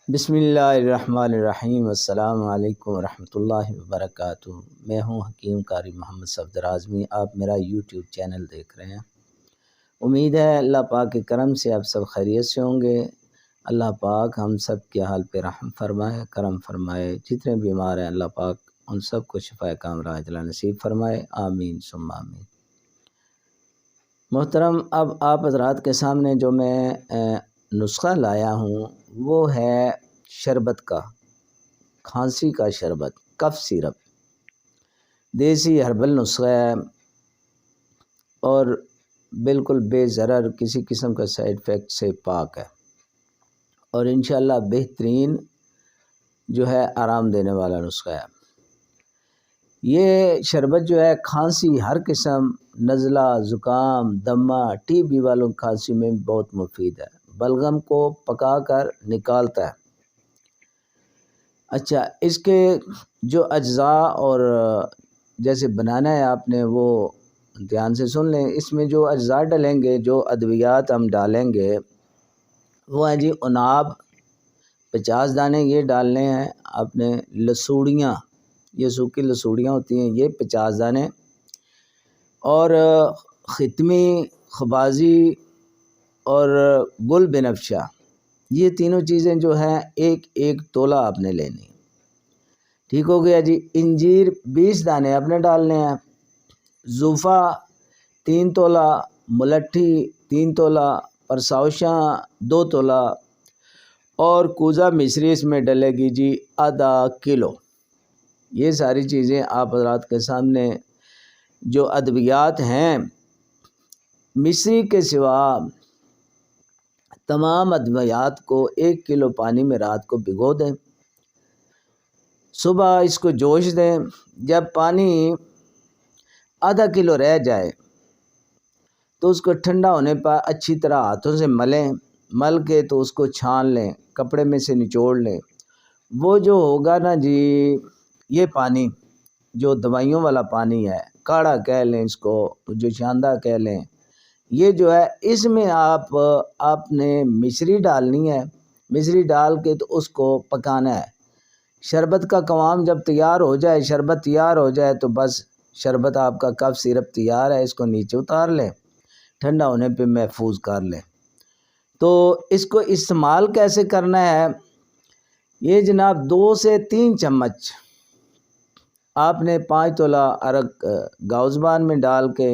بسم اللہ الرحمن الرحیم۔ السلام علیکم ورحمۃ اللہ وبرکاتہ۔ میں ہوں حکیم قاری محمد صفدر اعظمی۔ آپ میرا یوٹیوب چینل دیکھ رہے ہیں۔ امید ہے اللہ پاک کے کرم سے آپ سب خیریت سے ہوں گے۔ اللہ پاک ہم سب کے حال پہ رحم فرمائے، کرم فرمائے۔ جتنے بیمار ہیں اللہ پاک ان سب کو شفائے کاملہ عاجلہ نصیب فرمائے، آمین ثم آمین۔ محترم، اب آپ حضرات کے سامنے جو میں نسخہ لایا ہوں وہ ہے شربت کا، کھانسی کا شربت، کف سیرپ، دیسی ہربل نسخہ ہے اور بالکل بے ضرر، کسی قسم کا سائیڈ افیکٹ سے پاک ہے اور انشاءاللہ بہترین جو ہے آرام دینے والا نسخہ ہے۔ یہ شربت جو ہے کھانسی، ہر قسم، نزلہ، زکام، دمہ، ٹی بی والوں کھانسی میں بہت مفید ہے، بلغم کو پکا کر نکالتا ہے۔ اچھا، اس کے جو اجزاء اور جیسے بنانا ہے آپ نے وہ دھیان سے سن لیں۔ اس میں جو اجزاء ڈلیں گے، جو ادویات ہم ڈالیں گے وہ ہیں جی عناب 50 دانے یہ ڈالنے ہیں آپ نے، لسوڑیاں، یہ سوکھی لسوڑیاں ہوتی ہیں یہ 50 دانے، اور ختمی، خبازی اور گل بنفشہ، یہ تینوں چیزیں جو ہیں ایک ایک تولہ آپ نے لینی۔ ٹھیک ہو گیا جی۔ انجیر 20 دانے آپ نے ڈالنے ہیں، زوفا 3 تولہ، ملٹھی 3 تولہ، پرساؤشاں 2 تولہ، اور کوزہ مصری اس میں ڈلے گی جی آدھا کلو۔ یہ ساری چیزیں آپ حضرات کے سامنے جو ادویات ہیں، مصری کے سوا تمام ادویات کو 1 کلو پانی میں رات کو بھگو دیں، صبح اس کو جوش دیں۔ جب پانی آدھا کلو رہ جائے تو اس کو ٹھنڈا ہونے پر اچھی طرح ہاتھوں سے ملیں، مل کے تو اس کو چھان لیں، کپڑے میں سے نچوڑ لیں۔ وہ جو ہوگا نا جی، یہ پانی جو دوائیوں والا پانی ہے، کاڑھا کہہ لیں اس کو، جو شاندہ کہہ لیں، یہ جو ہے اس میں آپ نے مصری ڈالنی ہے۔ مصری ڈال کے تو اس کو پکانا ہے۔ شربت کا قوام جب تیار ہو جائے، شربت تیار ہو جائے تو بس شربت آپ کا کف سیرپ تیار ہے۔ اس کو نیچے اتار لیں، ٹھنڈا ہونے پہ محفوظ کر لیں۔ تو اس کو استعمال کیسے کرنا ہے؟ یہ جناب 2 سے 3 چمچ آپ نے 5 تولہ عرق گاؤزبان میں ڈال کے،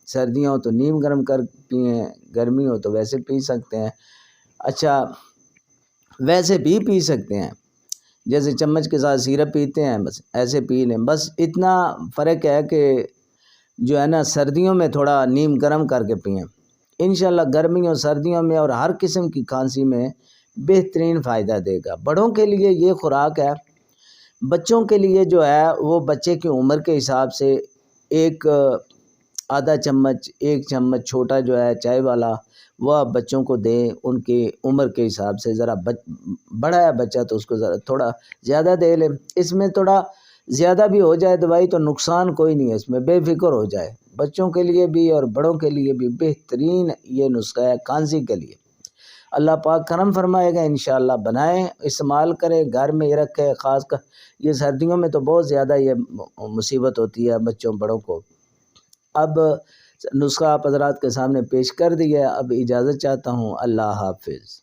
سردیاں ہو تو نیم گرم کر پئیں، گرمی ہو تو ویسے پی سکتے ہیں۔ اچھا، ویسے بھی پی سکتے ہیں، جیسے چمچ کے ساتھ سیرپ پیتے ہیں بس ایسے پی لیں۔ بس اتنا فرق ہے کہ جو ہے نا سردیوں میں تھوڑا نیم گرم کر کے پئیں، انشاءاللہ گرمیوں سردیوں میں اور ہر قسم کی کھانسی میں بہترین فائدہ دے گا۔ بڑوں کے لیے یہ خوراک ہے، بچوں کے لیے جو ہے وہ بچے کی عمر کے حساب سے ایک آدھا چمچ، 1 چمچ چھوٹا جو ہے چائے والا وہ آپ بچوں کو دیں، ان کی عمر کے حساب سے۔ ذرا بڑا ہے بچہ تو اس کو ذرا تھوڑا زیادہ دے لیں۔ اس میں تھوڑا زیادہ بھی ہو جائے دوائی تو نقصان کوئی نہیں ہے، اس میں بے فکر ہو جائے۔ بچوں کے لیے بھی اور بڑوں کے لیے بھی بہترین یہ نسخہ ہے کھانسی کے لیے۔ اللہ پاک کرم فرمائے گا، انشاءاللہ بنائیں، استعمال کریں، گھر میں یہ رکھیں۔ خاص کر یہ سردیوں میں تو بہت زیادہ یہ مصیبت ہوتی ہے بچوں بڑوں کو۔ اب نسخہ آپ حضرات کے سامنے پیش کر دیا، اب اجازت چاہتا ہوں، اللہ حافظ۔